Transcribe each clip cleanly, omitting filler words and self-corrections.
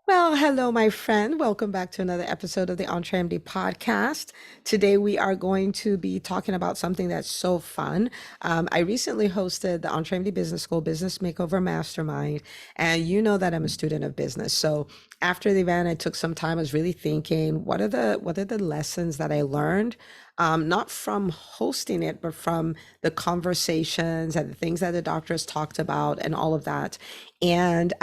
Well, hello, my friend. Welcome back to another episode of the EntreMD podcast. Today, we are going to be talking about something that's so fun. I recently hosted the EntreMD Business School Business Makeover Mastermind, and you know that I'm a student of business. So after the event, I took some time. I was really thinking, what are the lessons that I learned? Not from hosting it, but from the conversations and the things that the doctors talked about and all of that. And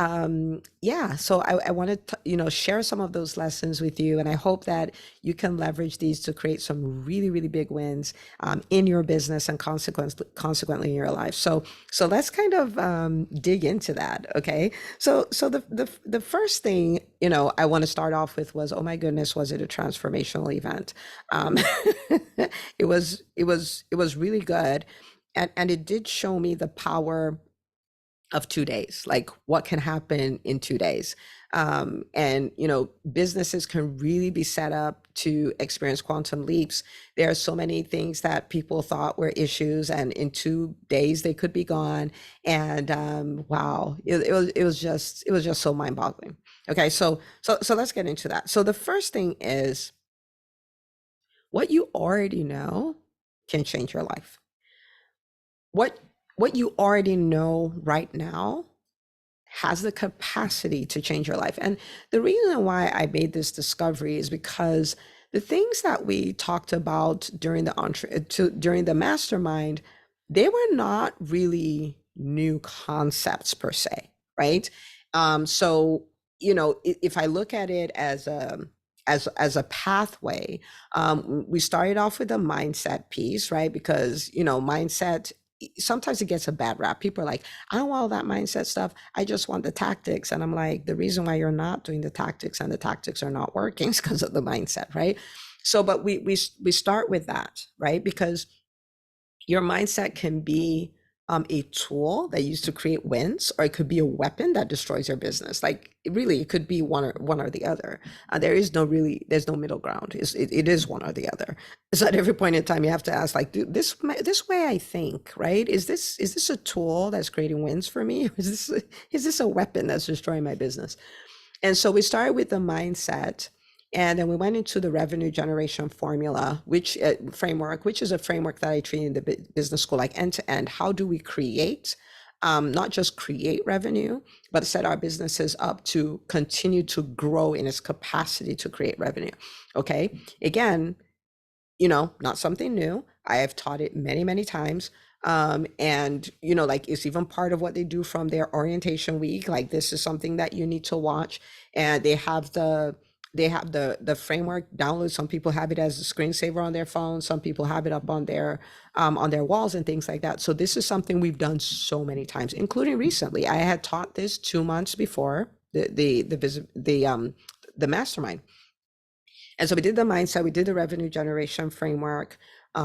yeah, so I wanted to, share some of those lessons with you. And I hope that you can leverage these to create some really, really big wins in your business and consequently in your life. So let's kind of dig into that. Okay. So the first thing, I want to start off with was, oh my goodness, was it a transformational event? Um, it was really good. And it did show me the power of 2 days, like what can happen in 2 days. And businesses can really be set up to experience quantum leaps. There are so many things that people thought were issues, and in 2 days they could be gone. And wow, it was just so mind-boggling. Okay, so let's get into that. So the first thing is, what you already know can change your life. What you already know right now has the capacity to change your life. And the reason why I made this discovery is because the things that we talked about during the mastermind, they were not really new concepts per se, right? So if I look at it as a pathway, we started off with a mindset piece, right? Because mindset, sometimes it gets a bad rap. People are like, I don't want all that mindset stuff. I just want the tactics. And I'm like, the reason why you're not doing the tactics and the tactics are not working is because of the mindset, right? So, but we start with that, right? Because your mindset can be a tool that you use to create wins, or it could be a weapon that destroys your business. Like really, it could be one or the other. There's no middle ground. It is one or the other. So at every point in time, you have to ask, like, this way I think, right? Is this a tool that's creating wins for me? Is this a weapon that's destroying my business? And so we started with the mindset, and then we went into the revenue generation formula, which framework, which is a framework that I treat in the business school, like end to end. How do we create, not just create revenue, but set our businesses up to continue to grow in its capacity to create revenue? Okay. Again, not something new. I have taught it many, many times. And like it's even part of what they do from their orientation week. Like this is something that you need to watch. And they have the framework downloaded. Some people have it as a screensaver on their phone. Some people have it up on their walls and things like that. So this is something we've done so many times, including recently. I had taught this 2 months before the mastermind. And so we did the mindset, we did the revenue generation framework,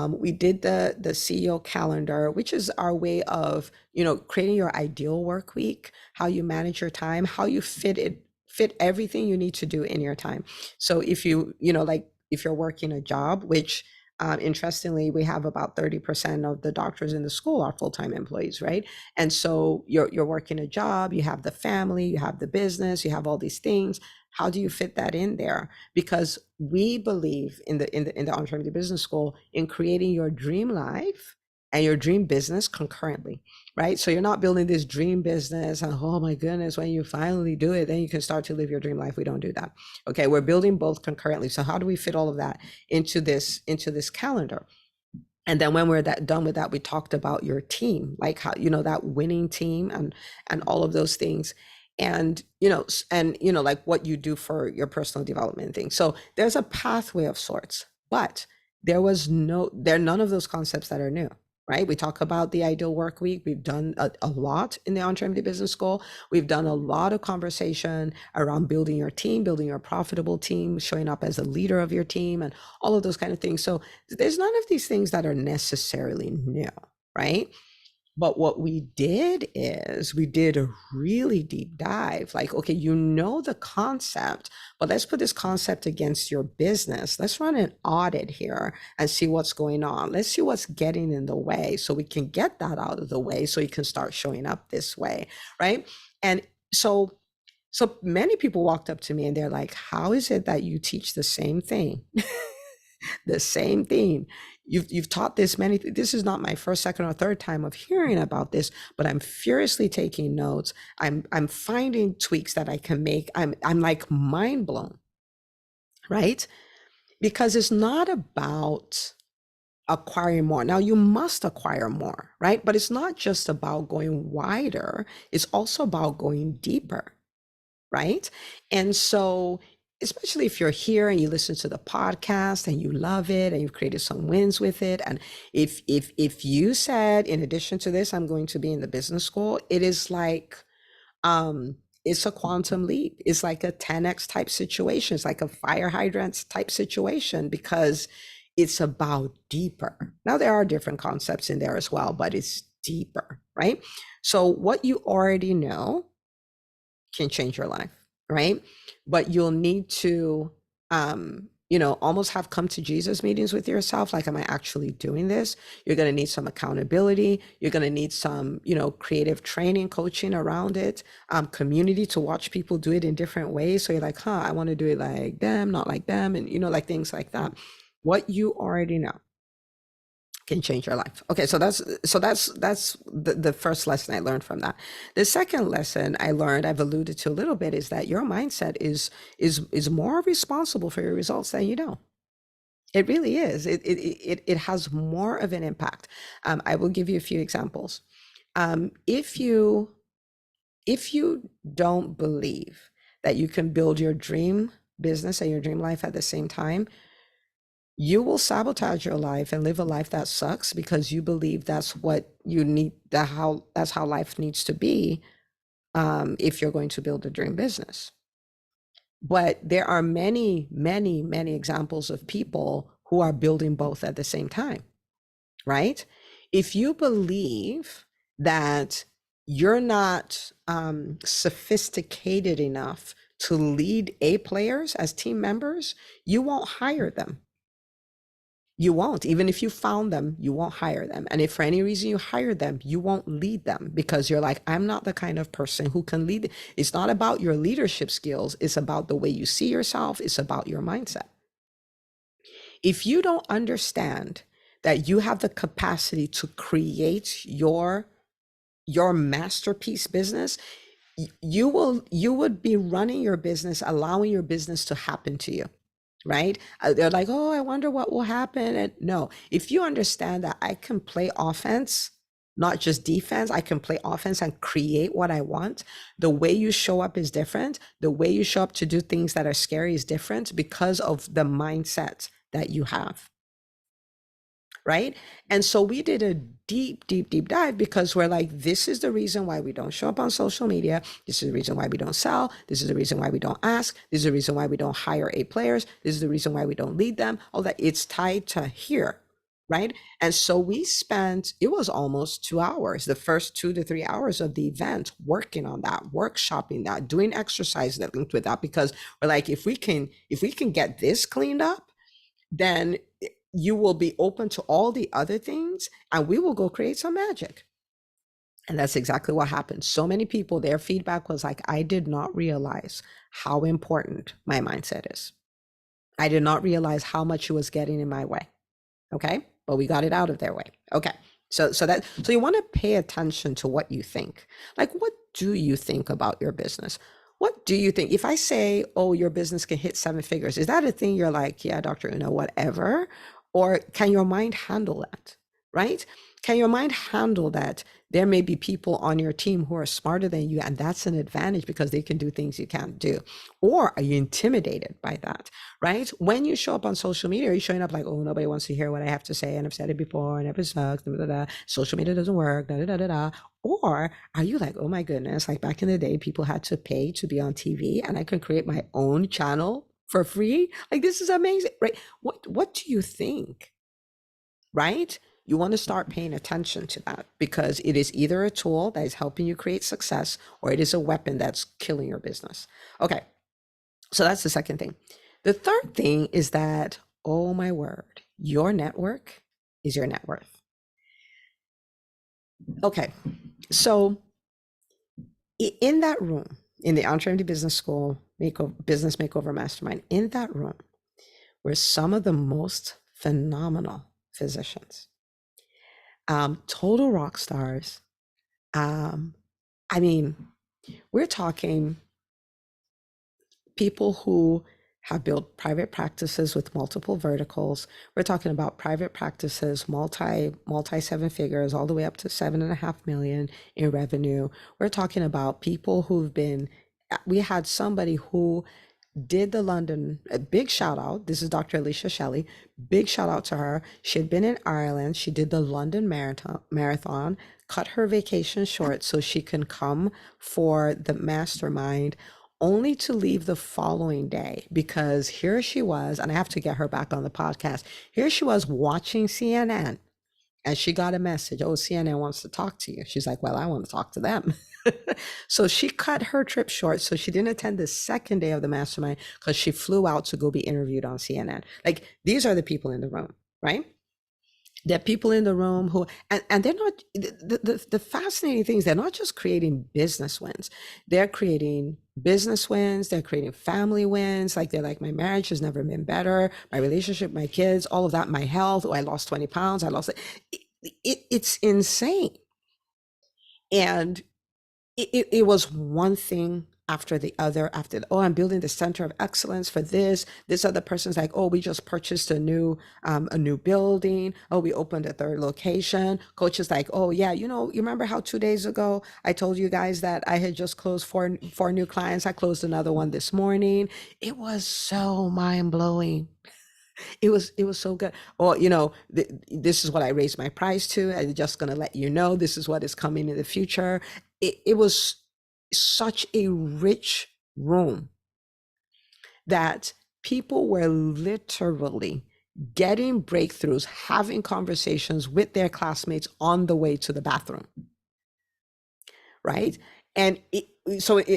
we did the CEO calendar, which is our way of, creating your ideal work week, how you manage your time, how you fit everything you need to do in your time. So if like if you're working a job, which interestingly, we have about 30% of the doctors in the school are full-time employees, right? And so you're working a job, you have the family, you have the business, you have all these things. How do you fit that in there? Because we believe in the Entrepreneur Business School in creating your dream life and your dream business concurrently, right? So you're not building this dream business and, oh my goodness, when you finally do it, then you can start to live your dream life. We don't do that. Okay, we're building both concurrently. So how do we fit all of that into this calendar? And then when we're done with that, we talked about your team, like how, that winning team and all of those things. And, like what you do for your personal development thing. So there's a pathway of sorts, but there are none of those concepts that are new, right? We talk about the ideal work week. We've done a lot in the Entrepreneur Business School. We've done a lot of conversation around building your team, building your profitable team, showing up as a leader of your team, and all of those kind of things. So there's none of these things that are necessarily new, right? But what we did is we did a really deep dive. Like, okay, the concept, but let's put this concept against your business. Let's run an audit here and see what's going on. Let's see what's getting in the way so we can get that out of the way so you can start showing up this way, right? And so So many people walked up to me and they're like, how is it that you teach the same thing? The same thing. You've taught this many. This is not my first, second, or third time of hearing about this, but I'm furiously taking notes. I'm finding tweaks that I can make. I'm like mind blown, right? Because it's not about acquiring more. Now you must acquire more, right? But it's not just about going wider. It's also about going deeper, right? And so, especially if you're here and you listen to the podcast and you love it and you've created some wins with it, and if you said, in addition to this, I'm going to be in the business school, it is like it's a quantum leap. It's like a 10x type situation. It's like a fire hydrant type situation because it's about deeper. Now there are different concepts in there as well, but it's deeper, right? So what you already know can change your life, right? But you'll need to, almost have come to Jesus meetings with yourself. Like, am I actually doing this? You're going to need some accountability. You're going to need some, creative training, coaching around it, community to watch people do it in different ways. So you're like, I want to do it like them, not like them. And, like things like that. What you already know can change your life. Okay, so that's the first lesson I learned from that. The second lesson I learned, I've alluded to a little bit, is that your mindset is more responsible for your results than you know. It really is. It has more of an impact. I will give you a few examples. If you don't believe that you can build your dream business and your dream life at the same time, you will sabotage your life and live a life that sucks because you believe that's what you need, that's how life needs to be, if you're going to build a dream business. But there are many, many, many examples of people who are building both at the same time, right? If you believe that you're not sophisticated enough to lead A players as team members, you won't hire them. You won't. Even if you found them, you won't hire them. And if for any reason you hire them, you won't lead them because you're like, I'm not the kind of person who can lead. It's not about your leadership skills. It's about the way you see yourself. It's about your mindset. If you don't understand that you have the capacity to create your masterpiece business, you would be running your business, allowing your business to happen to you. Right? They're like, oh, I wonder what will happen. And no, if you understand that I can play offense, not just defense, I can play offense and create what I want. The way you show up is different. The way you show up to do things that are scary is different because of the mindset that you have. Right? And so we did a deep, deep, deep dive because we're like, this is the reason why we don't show up on social media. This is the reason why we don't sell. This is the reason why we don't ask. This is the reason why we don't hire A players. This is the reason why we don't lead them. All that, it's tied to here. Right. And so we spent, it was almost 2 hours, the first 2 to 3 hours of the event, working on that, workshopping that, doing exercise that linked with that, because we're like, if we can get this cleaned up, then you will be open to all the other things and we will go create some magic. And that's exactly what happened. So many people, their feedback was like, I did not realize how important my mindset is. I did not realize how much it was getting in my way. Okay. But we got it out of their way. Okay. So you want to pay attention to what you think. Like, what do you think about your business? What do you think? If I say, oh, your business can hit 7 figures, is that a thing you're like, yeah, Dr. Una, whatever? Or can your mind handle that, right? Can your mind handle that there may be people on your team who are smarter than you, and that's an advantage because they can do things you can't do? Or are you intimidated by that, right? When you show up on social media, are you showing up like, oh, nobody wants to hear what I have to say, and I've said it before, and it sucks, da, da, da. Social media doesn't work, da, da, da, da, da. Or are you like, oh my goodness, like back in the day, people had to pay to be on TV, and I can create my own channel for free? Like, this is amazing, right? What do you think, right? You want to start paying attention to that because it is either a tool that is helping you create success or it is a weapon that's killing your business. Okay, so that's the second thing. The third thing is that, oh my word, your network is your net worth. Okay, so in that room, in the Entrepreneur Business School Business Makeover Mastermind. In that room were some of the most phenomenal physicians, total rock stars. Um, I mean, we're talking people who have built private practices with multiple verticals. We're talking about private practices, multi seven figures, all the way up to 7.5 million in revenue. We're talking about people who've been. We had somebody who did the London, a big shout out. This is Dr. Alicia Shelley. Big shout out to her. She had been in Ireland. She did the London marathon, cut her vacation short so she can come for the mastermind, only to leave the following day because here she was, and I have to get her back on the podcast. Here she was watching CNN and she got a message. Oh, CNN wants to talk to you. She's like, well, I want to talk to them. So she cut her trip short. So she didn't attend the second day of the mastermind because she flew out to go be interviewed on CNN. Like these are the people in the room, right? There are people in the room who, and they're not, the fascinating thing is they're not just creating business wins. They're creating business wins. They're creating family wins. Like they're like, my marriage has never been better. My relationship, my kids, all of that, my health. Oh, I lost 20 pounds. I lost it. It's insane. And it was one thing after the other oh, I'm building the center of excellence for this other person's like, oh, we just purchased a new building. Oh, we opened a third location. Coach is like, oh yeah, you remember how 2 days ago I told you guys that I had just closed four new clients. I closed another one this morning. It was so mind-blowing. It was so good. Or this is what I raised my price to. I'm just going to let you know this is what is coming in the future. It was such a rich room that people were literally getting breakthroughs, having conversations with their classmates on the way to the bathroom, right? And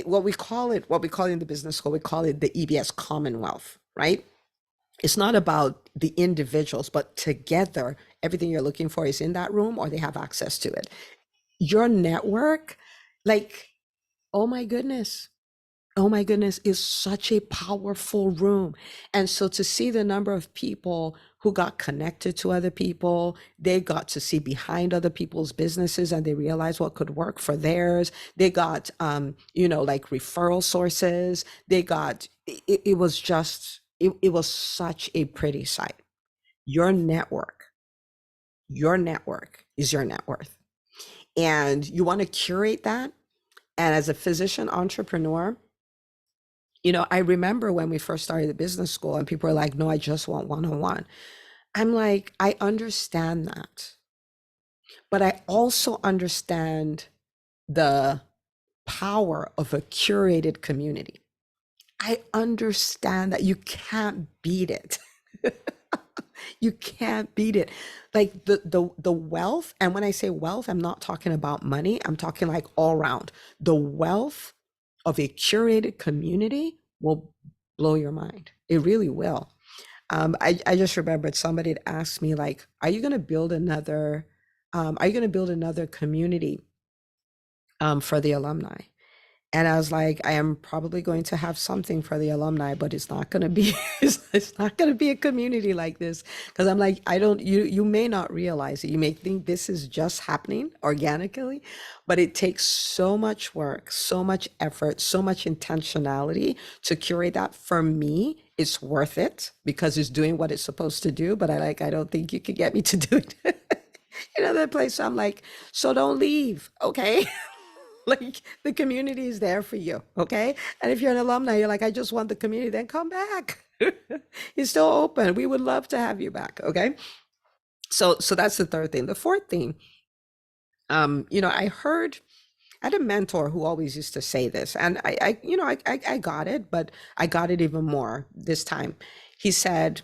what we call it in the business school, we call it the EBS Commonwealth, right? It's not about the individuals, but together, everything you're looking for is in that room or they have access to it. Your network, like, oh my goodness, is such a powerful room. And so to see the number of people who got connected to other people, they got to see behind other people's businesses and they realized what could work for theirs. They got, like referral sources. They got, it was just, it was such a pretty sight. Your network is your net worth. And you want to curate that. And as a physician entrepreneur, I remember when we first started the business school and people were like, no, I just want one-on-one. I'm like, I understand that. But I also understand the power of a curated community. I understand that you can't beat it. You can't beat it. Like the wealth, and when I say wealth, I'm not talking about money. I'm talking like all around. The wealth of a curated community will blow your mind. It really will. I just remembered somebody had asked me like, are you going to build another community for the alumni? And I was like, I am probably going to have something for the alumni, but it's not going to be, it's not going to be a community like this. Cause I'm like, you may not realize it. You may think this is just happening organically, but it takes so much work, so much effort, so much intentionality to curate that. For me, it's worth it because it's doing what it's supposed to do. But I don't think you can get me to do it. That place. I'm like, so don't leave. Okay. Like the community is there for you, okay? And if you're an alumni, you're like, I just want the community, then come back. It's still open. We would love to have you back, okay? So that's the third thing. The fourth thing, I had a mentor who always used to say this, and I got it, but I got it even more this time. He said,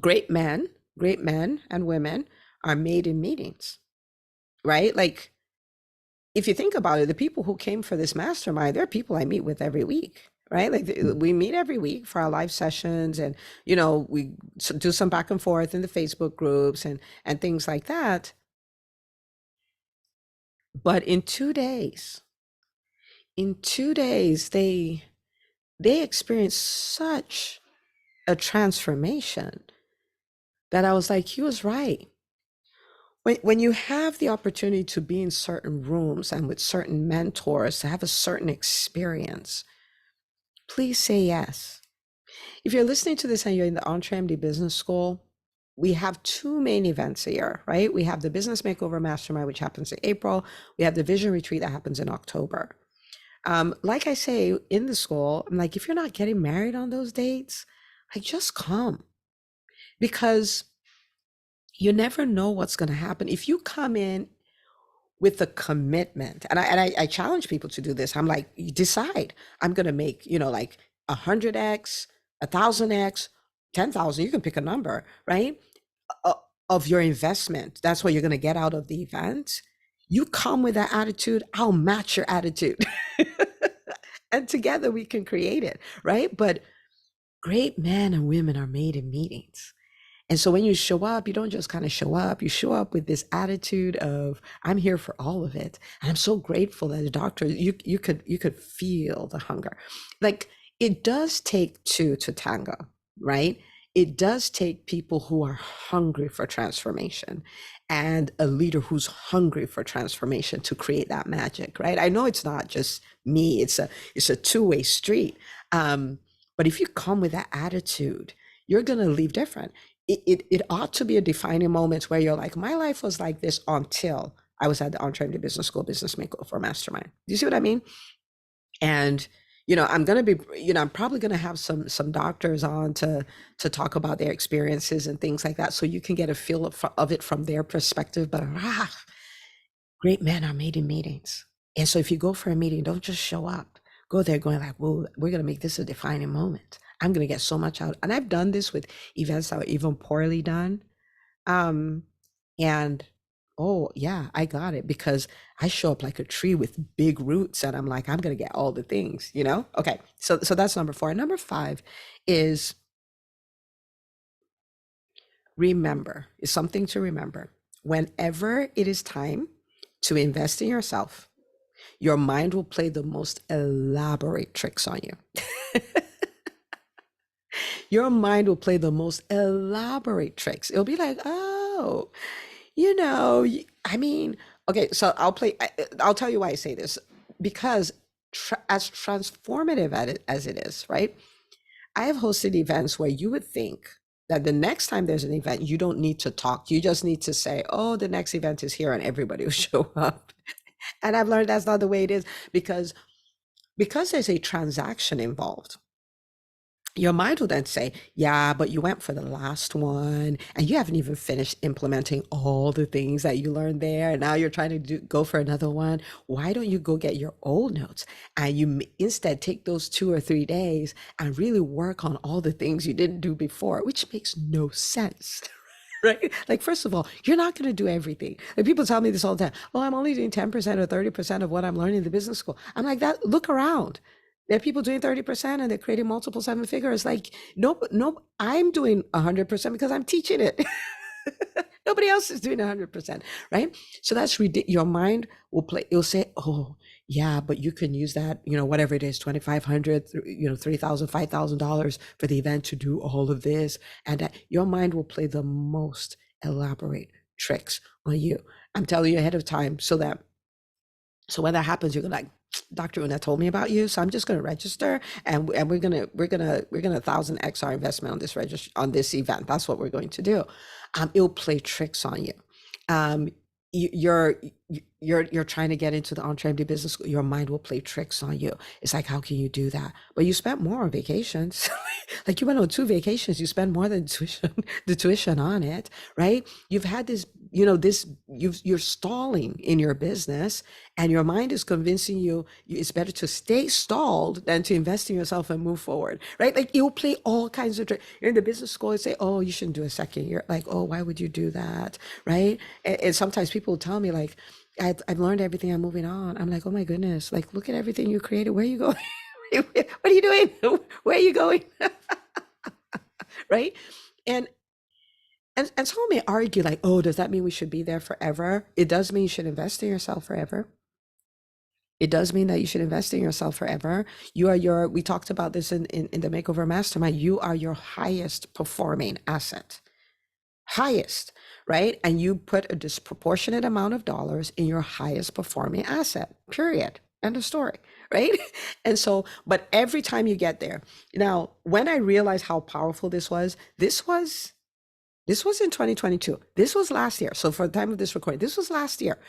great men and women are made in meetings, right? Like, if you think about it, the people who came for this mastermind, they're people I meet with every week, right? Like we meet every week for our live sessions and, we do some back and forth in the Facebook groups and things like that. But in 2 days, in 2 days, they experienced such a transformation that I was like, he was right. When you have the opportunity to be in certain rooms and with certain mentors to have a certain experience, please say yes. If you're listening to this and you're in the EntreMD Business School, we have two main events a year, right? We have the Business Makeover Mastermind, which happens in April. We have the Vision Retreat that happens in October. Like I say in the school, I'm like, if you're not getting married on those dates, like just come, because you never know what's going to happen. If you come in with a commitment, and I challenge people to do this. I'm like, you decide, I'm going to make, like 100x, 1,000x, 10,000, you can pick a number, right? Uh, of your investment. That's what you're going to get out of the event. You come with that attitude, I'll match your attitude. And together we can create it, right? But great men and women are made in meetings. And so when you show up, you don't just kind of show up, you show up with this attitude of, I'm here for all of it. And I'm so grateful that the doctor, you could feel the hunger. Like, it does take two to tango, right? It does take people who are hungry for transformation and a leader who's hungry for transformation to create that magic, right? I know it's not just me, it's a two-way street. But if you come with that attitude, you're going to leave different. It ought to be a defining moment where you're like, my life was like this until I was at the EntreMD Business School Business Makeover Mastermind. Do you see what I mean? And I'm gonna be, I'm probably gonna have some doctors on to talk about their experiences and things like that, so you can get a feel of it from their perspective. But great men are made in meetings. And so if you go for a meeting, don't just show up. Go there going like, well, we're going to make this a defining moment. I'm going to get so much out. And I've done this with events that were even poorly done. Um, and oh yeah, I got it, because I show up like a tree with big roots and I'm like, I'm going to get all the things. Okay. So that's number 4. Number 5 is remember, is something to remember. Whenever it is time to invest in yourself, your mind will play the most elaborate tricks on you. Your mind will play the most elaborate tricks. It'll be like, oh, I mean, okay, so I'll tell you why I say this. Because as transformative as it is, right? I have hosted events where you would think that the next time there's an event, you don't need to talk. You just need to say, oh, the next event is here, and everybody will show up. And I've learned that's not the way it is, because there's a transaction involved. Your mind will then say, yeah, but you went for the last one and you haven't even finished implementing all the things that you learned there. And now you're trying to go for another one. Why don't you go get your old notes and you instead take those 2 or 3 days and really work on all the things you didn't do before, which makes no sense. Right? Like, first of all, you're not going to do everything. Like, people tell me this all the time. Well, I'm only doing 10% or 30% of what I'm learning in the business school. I'm like, that, look around. There are people doing 30% and they're creating multiple 7 figures. Like, no, I'm doing 100% because I'm teaching it. Nobody else is doing 100%, right? So that's ridiculous. Your mind will play, it'll say, oh, yeah, but you can use that, whatever it is, 2,500, $3,000, $5,000 for the event to do all of this. And your mind will play the most elaborate tricks on you. I'm telling you ahead of time, so when that happens, you're like, Dr. Una told me about you, so I'm just going to register, and we're gonna 1,000x our investment on this event. That's what we're going to do. It'll play tricks on you. You're trying to get into the EntreMD Business School. Your mind will play tricks on you. It's like, how can you do that? But you spent more on vacations. Like, you went on 2 vacations. You spend more than the tuition on it, right? You've had this, you're stalling in your business, and your mind is convincing you it's better to stay stalled than to invest in yourself and move forward, right? Like, you'll play all kinds of tricks. You're in the business school and say, oh, you shouldn't do a second year. Like, oh, why would you do that, right? And sometimes people tell me, like, I've learned everything, I'm moving on. I'm like, oh my goodness, like, look at everything you created. Where are you going? What are you doing? Where are you going? Right? And someone may argue, like, oh, does that mean we should be there forever? It does mean you should invest in yourself forever. It does mean that you should invest in yourself forever. You are your, we talked about this in the Makeover Mastermind, you are your highest performing asset. Highest, right? And you put a disproportionate amount of dollars in your highest performing asset, period. End of story, right? And so, but every time you get there, now, when I realized how powerful this was in 2022. This was last year. So for the time of this recording, this was last year.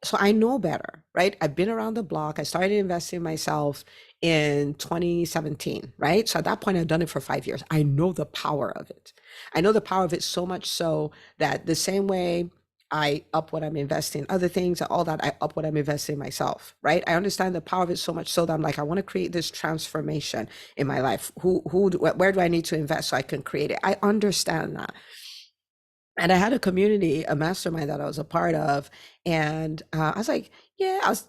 So I know better, right? I've been around the block. I started investing in myself in 2017, right? So at that point, I've done it for 5 years. I know the power of it. I know the power of it so much so that the same way I up what I'm investing, other things, all that, I up what I'm investing in myself, right? I understand the power of it so much so that I'm like, I want to create this transformation in my life. Where do I need to invest so I can create it? I understand that. And I had a community, a mastermind that I was a part of, and I was like, yeah, I was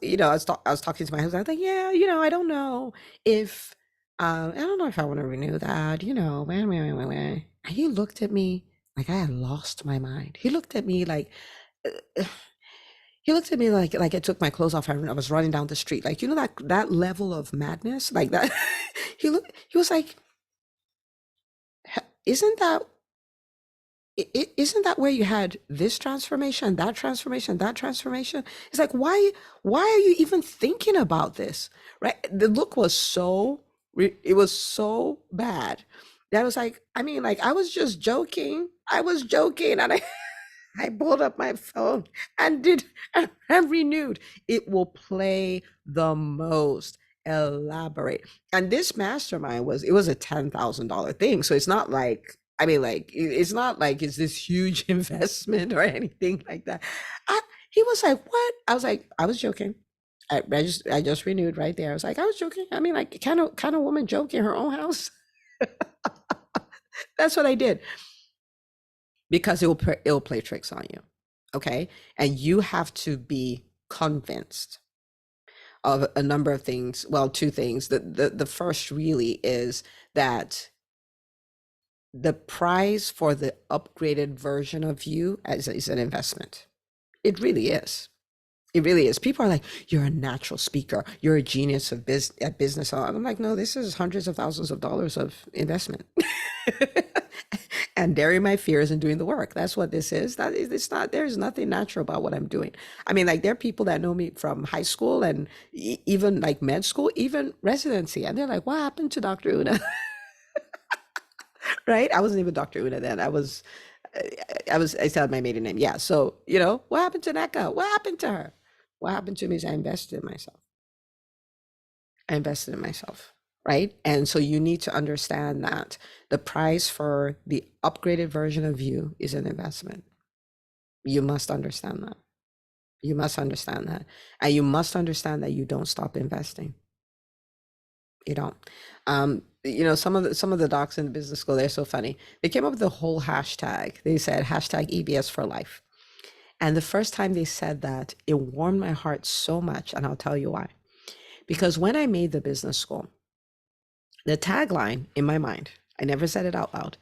talking to my husband. I was like, yeah, I don't know if, I don't know if I want to renew that, And he looked at me like I had lost my mind. He looked at me like, uh, like I took my clothes off and I was running down the street, like that level of madness, like that. He was like, isn't that isn't that where you had this transformation, that transformation, that transformation? It's like, why are you even thinking about this? Right? The look was it was so bad that I was like, I mean, like, I was just joking. I was joking. And I pulled up my phone and did and renewed. It will play the most elaborate. And this mastermind was a $10,000 thing. So it's not like, I mean, like, it's not like it's this huge investment or anything like that. I, he was like, what? I was like, I was joking. I just renewed right there. I was like, I was joking. I mean, like, kind of woman joke in her own house. That's what I did, because it'll play tricks on you. Okay. And you have to be convinced of a number of things. Well, two things. The first really is that the price for the upgraded version of you is an investment. It really is. It really is. People are like, you're a natural speaker. You're a genius at business. I'm like, no, this is hundreds of thousands of dollars of investment. And daring my fears and doing the work. That's what this is. It's not, there's nothing natural about what I'm doing. I mean, like, there are people that know me from high school and even like med school, even residency. And they're like, what happened to Dr. Una? Right? I wasn't even Dr. Una then. I said my maiden name. Yeah. So, what happened to Neka? What happened to her? What happened to me is I invested in myself. I invested in myself. Right. And so you need to understand that the price for the upgraded version of you is an investment. You must understand that. You must understand that. And you must understand that you don't stop investing. You don't. Some of the docs in the business school, they're so funny. They came up with the whole hashtag. They said hashtag EBS for life. And the first time they said that, it warmed my heart so much. And I'll tell you why. Because when I made the business school, the tagline in my mind, I never said it out loud,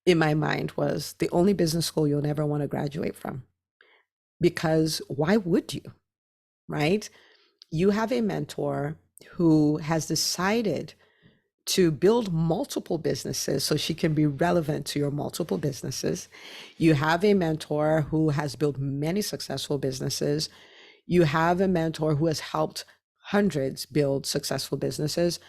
in my mind was the only business school you'll never want to graduate from. Because why would you? Right? You have a mentor who has decided to build multiple businesses so she can be relevant to your multiple businesses. You have a mentor who has built many successful businesses. You have a mentor who has helped hundreds build successful businesses.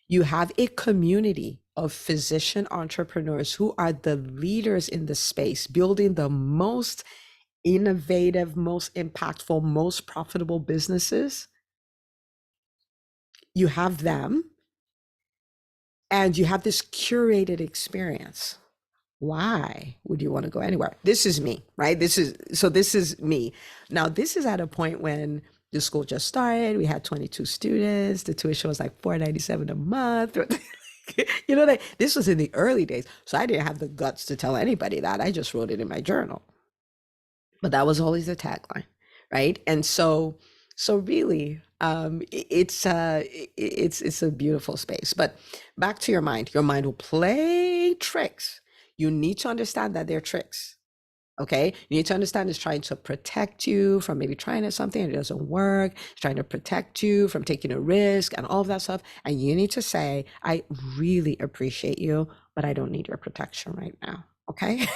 You have a community of physician entrepreneurs who are the leaders in the space, building the most innovative, most impactful, most profitable businesses. You have them, and you have this curated experience. Why would you want to go anywhere? This is me, right? This is me. Now, this is at a point when the school just started. We had 22 students. The tuition was like $497 a month. This was in the early days. So I didn't have the guts to tell anybody that. I just wrote it in my journal. But that was always the tagline, right? And so really, it's a beautiful space. But back to your mind. Your mind will play tricks. You need to understand that they're tricks. Okay, you need to understand it's trying to protect you from maybe trying something and it doesn't work. It's trying to protect you from taking a risk and all of that stuff. And you need to say, I really appreciate you, but I don't need your protection right now. Okay.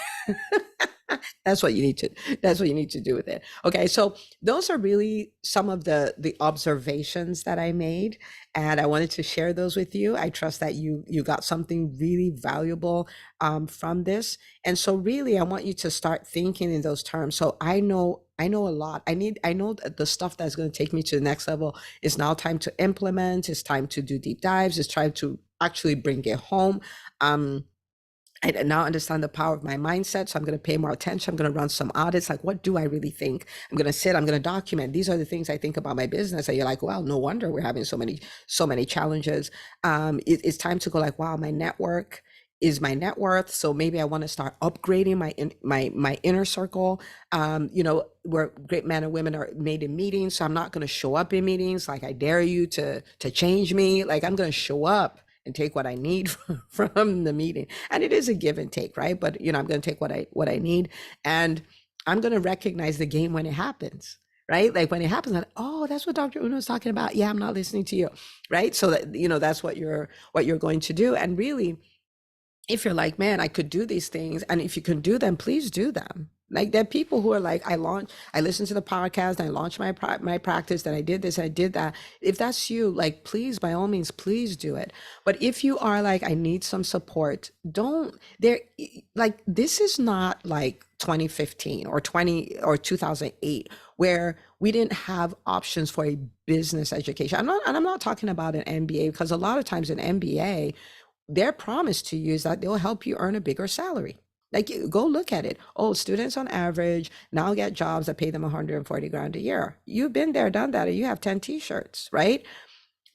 That's what you need to that's what you need to do with it. Okay, so those are really some of the observations that I made, and I wanted to share those with you. I trust that you got something really valuable from this. And so really I want you to start thinking in those terms. So I know a lot. I know that the stuff that's going to take me to the next level is now time to implement. It's time to do deep dives. It's time to actually bring it home. um I now understand the power of my mindset. So I'm going to pay more attention. I'm going to run some audits. Like, what do I really think? I'm going to I'm going to document. These are the things I think about my business. And you're like, well, no wonder we're having so many challenges. It's time to go like, wow, my network is my net worth. So maybe I want to start upgrading my inner circle. Where great men and women are made in meetings. So I'm not going to show up in meetings like I dare you to change me. Like I'm going to show up and take what I need from the meeting. And it is a give and take, right? But I'm going to take what I need, and I'm going to recognize the game when it happens, right? Like when it happens, like, oh, that's what Dr. Uno is talking about. Yeah, I'm not listening to you, right? So that that's what you're going to do. And really, if you're like, man, I could do these things, and if you can do them, please do them. Like there are people who are like, I listened to the podcast, and I launched my practice, and I did this, and I did that. If that's you, like, please, by all means, please do it. But if you are like, I need some support, don't there, like, this is not like 2015 or 2008 where we didn't have options for a business education. I'm not talking about an MBA, because a lot of times an MBA, their promise to you is that they'll help you earn a bigger salary. Like, go look at it. Oh, students on average now get jobs that pay them 140 grand a year. You've been there, done that, and you have 10 t-shirts, right?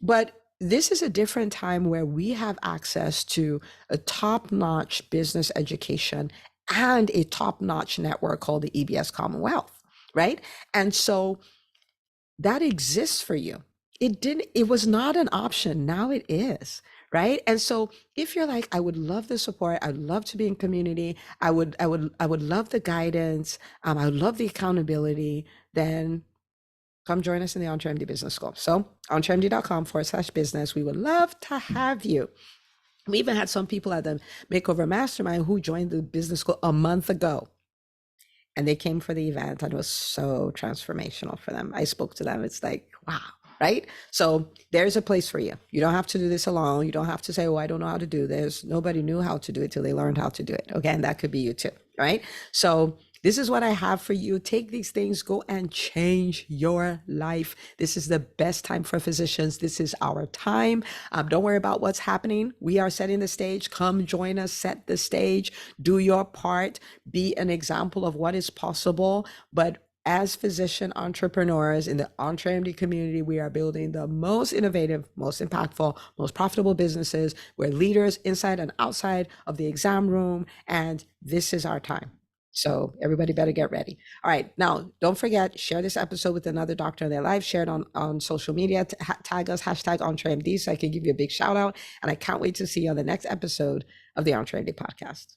But this is a different time where we have access to a top-notch business education and a top-notch network called the EBS Commonwealth, right? And so that exists for you. It was not an option. Now it is, right? And so if you're like, I would love the support, I'd love to be in community, I would love the guidance, I would love the accountability, then come join us in the EntreMD Business School. So entremd.com/business. We would love to have you. We even had some people at the Makeover Mastermind who joined the business school a month ago, and they came for the event, and it was so transformational for them. I spoke to them. It's like, wow, right? So there's a place for you. You don't have to do this alone. You don't have to say, oh, I don't know how to do this. Nobody knew how to do it till they learned how to do it. Okay. And that could be you too, right? So this is what I have for you. Take these things, go and change your life. This is the best time for physicians. This is our time. Don't worry about what's happening. We are setting the stage. Come join us, set the stage, do your part, be an example of what is possible. But as physician entrepreneurs in the EntreMD community, we are building the most innovative, most impactful, most profitable businesses. We're leaders inside and outside of the exam room, and this is our time. So everybody better get ready. All right. Now, don't forget, share this episode with another doctor in their life. Share it on social media. Tag us, #EntreMD, so I can give you a big shout out. And I can't wait to see you on the next episode of the EntreMD podcast.